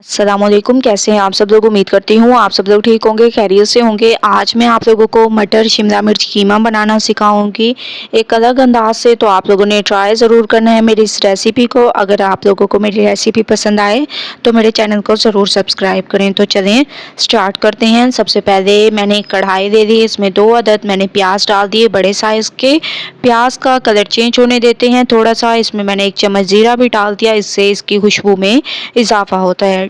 अस्सलामुअलैकुम, कैसे हैं आप सब लोग। उम्मीद करती हूँ आप सब लोग ठीक होंगे, खैरियत से होंगे। आज मैं आप लोगों को मटर शिमला मिर्च कीमा बनाना सिखाऊंगी एक अलग अंदाज से। तो आप लोगों ने ट्राई ज़रूर करना है मेरी इस रेसिपी को। अगर आप लोगों को मेरी रेसिपी पसंद आए तो मेरे चैनल को ज़रूर सब्सक्राइब करें। तो चलें स्टार्ट करते हैं। सबसे पहले मैंने एक कढ़ाई ले ली, इसमें 2 अदद मैंने प्याज डाल दिए बड़े साइज़ के। प्याज का कलर चेंज होने देते हैं थोड़ा सा। इसमें मैंने 1 चम्मच ज़ीरा भी डाल दिया, इससे इसकी खुशबू में इजाफा होता है।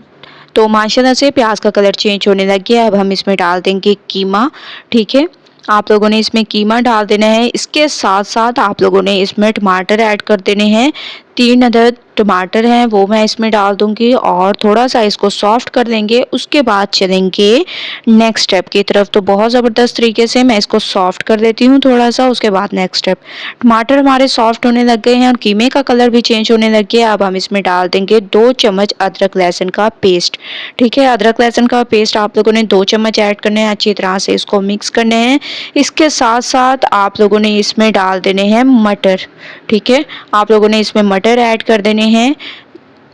तो माशाल्लाह से प्याज का कलर चेंज होने लग गया। अब हम इसमें डाल देंगे कीमा। ठीक है, आप लोगों ने इसमें कीमा डाल देना है। इसके साथ साथ आप लोगों ने इसमें टमाटर ऐड कर देने हैं। 3 अदद टमाटर हैं वो मैं इसमें डाल दूंगी और थोड़ा सा इसको सॉफ्ट कर लेंगे। उसके बाद चलेंगे नेक्स्ट स्टेप की तरफ। तो बहुत ज़बरदस्त तरीके से मैं इसको सॉफ्ट कर देती हूँ थोड़ा सा। उसके बाद नेक्स्ट स्टेप, टमाटर हमारे सॉफ्ट होने लग गए हैं और कीमे का कलर भी चेंज होने लग गया। अब हम इसमें डाल देंगे 2 चम्मच अदरक लहसुन का पेस्ट। ठीक है, अदरक लहसुन का पेस्ट आप लोगों ने 2 चम्मच ऐड करने हैं। अच्छी तरह से इसको मिक्स करने हैं। इसके साथ साथ आप लोगों ने इसमें डाल देने हैं मटर। ठीक है, आप लोगों ने इसमें मटर ऐड कर देने हैं।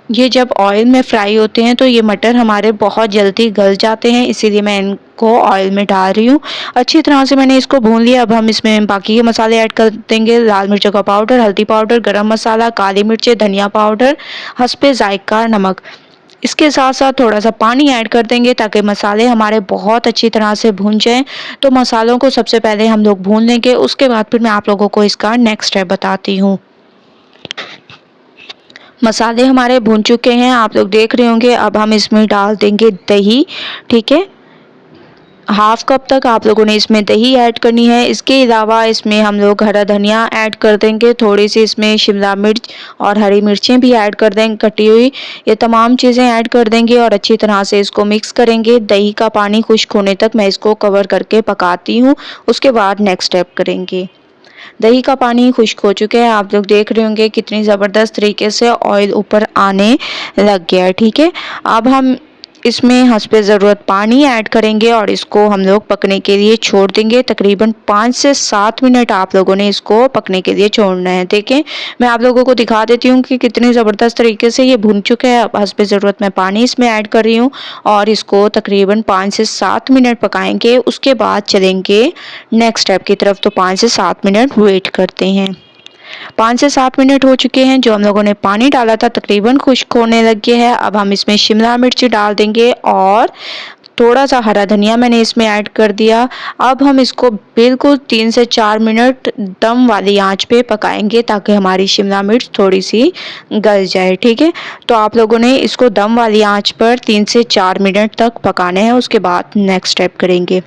ये जब ऑयल में फ्राई होते हैं तो ये मटर हमारे बहुत जल्दी गल जाते हैं, इसीलिए मैं इनको ऑयल में डाल रही हूँ। अच्छी तरह से मैंने इसको भून लिया। अब हम इसमें बाकी के मसाले ऐड कर देंगे। लाल मिर्चों का पाउडर, हल्दी पाउडर, गरम मसाला, काली मिर्चें, धनिया पाउडर, हस्बे जायका नमक। इसके साथ साथ थोड़ा सा पानी ऐड कर देंगे ताकि मसाले हमारे बहुत अच्छी तरह से भून जाएं। तो मसालों को सबसे पहले हम लोग भून लेंगे, उसके बाद फिर मैं आप लोगों को इसका नेक्स्ट स्टेप बताती हूँ। मसाले हमारे भून चुके हैं, आप लोग देख रहे होंगे। अब हम इसमें डाल देंगे दही। ठीक है, हाफ कप तक आप लोगों ने इसमें दही ऐड करनी है। इसके अलावा इसमें हम लोग हरा धनिया ऐड कर देंगे, थोड़ी सी इसमें शिमला मिर्च और हरी मिर्चें भी ऐड कर देंगे कटी हुई। ये तमाम चीज़ें ऐड कर देंगे और अच्छी तरह से इसको मिक्स करेंगे। दही का पानी खुश्क होने तक मैं इसको कवर करके पकाती हूँ। उसके बाद नेक्स्ट स्टेप करेंगे। दही का पानी खुश्क हो चुके हैं, आप लोग देख रहे होंगे कितनी ज़बरदस्त तरीके से ऑयल ऊपर आने लग गया है। ठीक है, अब हम इसमें हस्बे ज़रूरत पानी ऐड करेंगे और इसको हम लोग पकने के लिए छोड़ देंगे। तकरीबन 5 से 7 मिनट आप लोगों ने इसको पकने के लिए छोड़ना है। देखें, मैं आप लोगों को दिखा देती हूँ कि कितनी ज़बरदस्त तरीके से ये भुन चुका है। अब हस्बे ज़रूरत मैं पानी इसमें ऐड कर रही हूँ और इसको तकरीबन 5 से 7 मिनट पकाएंगे। उसके बाद चलेंगे नेक्स्ट स्टेप की तरफ। तो 5 से 7 मिनट वेट करते हैं। 5 से 7 मिनट हो चुके हैं। जो हम लोगों ने पानी डाला था तकरीबन खुश्क होने लग गया है। अब हम इसमें शिमला मिर्च डाल देंगे और थोड़ा सा हरा धनिया मैंने इसमें ऐड कर दिया। अब हम इसको बिल्कुल 3 से 4 मिनट दम वाली आंच पे पकाएंगे ताकि हमारी शिमला मिर्च थोड़ी सी गल जाए। ठीक है, तो आप लोगों ने इसको दम वाली आंच पर 3 से 4 मिनट तक पकाना है। उसके बाद नेक्स्ट स्टेप करेंगे।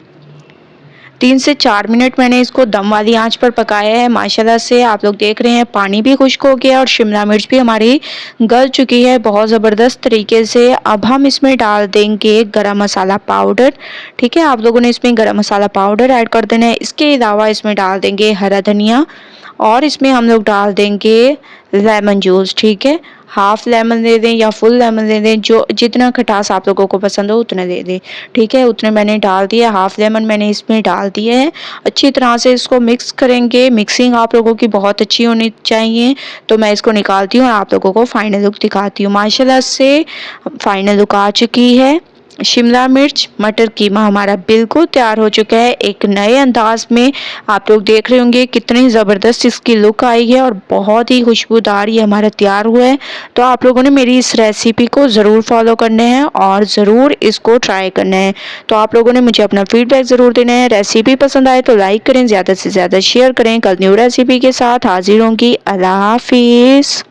3 से 4 मिनट मैंने इसको दम वाली आंच पर पकाया है। माशाल्लाह से आप लोग देख रहे हैं पानी भी खुश्क हो गया और शिमला मिर्च भी हमारी गल चुकी है बहुत ज़बरदस्त तरीके से। अब हम इसमें डाल देंगे गरम मसाला पाउडर। ठीक है, आप लोगों ने इसमें गरम मसाला पाउडर ऐड कर देना है। इसके अलावा इसमें डाल देंगे हरा धनिया और इसमें हम लोग डाल देंगे लेमन जूस। ठीक है, हाफ लेमन दे दें या फुल लेमन दे दें, जो जितना खटास आप लोगों को पसंद हो उतना दे दें। ठीक है, उतने मैंने डाल दिया। हाफ लेमन मैंने इसमें डाल दिया है। अच्छी तरह से इसको मिक्स करेंगे। मिक्सिंग आप लोगों की बहुत अच्छी होनी चाहिए। तो मैं इसको निकालती हूँ और आप लोगों को फाइनल लुक दिखाती हूँ। माशाल्लाह से फाइनल लुक आ चुकी है। शिमला मिर्च मटर कीमा हमारा बिल्कुल तैयार हो चुका है एक नए अंदाज में। आप लोग देख रहे होंगे कितनी ज़बरदस्त इसकी लुक आई है और बहुत ही खुशबूदार ये हमारा तैयार हुआ है। तो आप लोगों ने मेरी इस रेसिपी को ज़रूर फॉलो करना है और ज़रूर इसको ट्राई करना है। तो आप लोगों ने मुझे अपना फीडबैक ज़रूर देना है। रेसिपी पसंद आए तो लाइक करें, ज़्यादा से ज़्यादा शेयर करें। कल न्यू रेसिपी के साथ हाजिर होंगी। अल्लाह हाफिज़।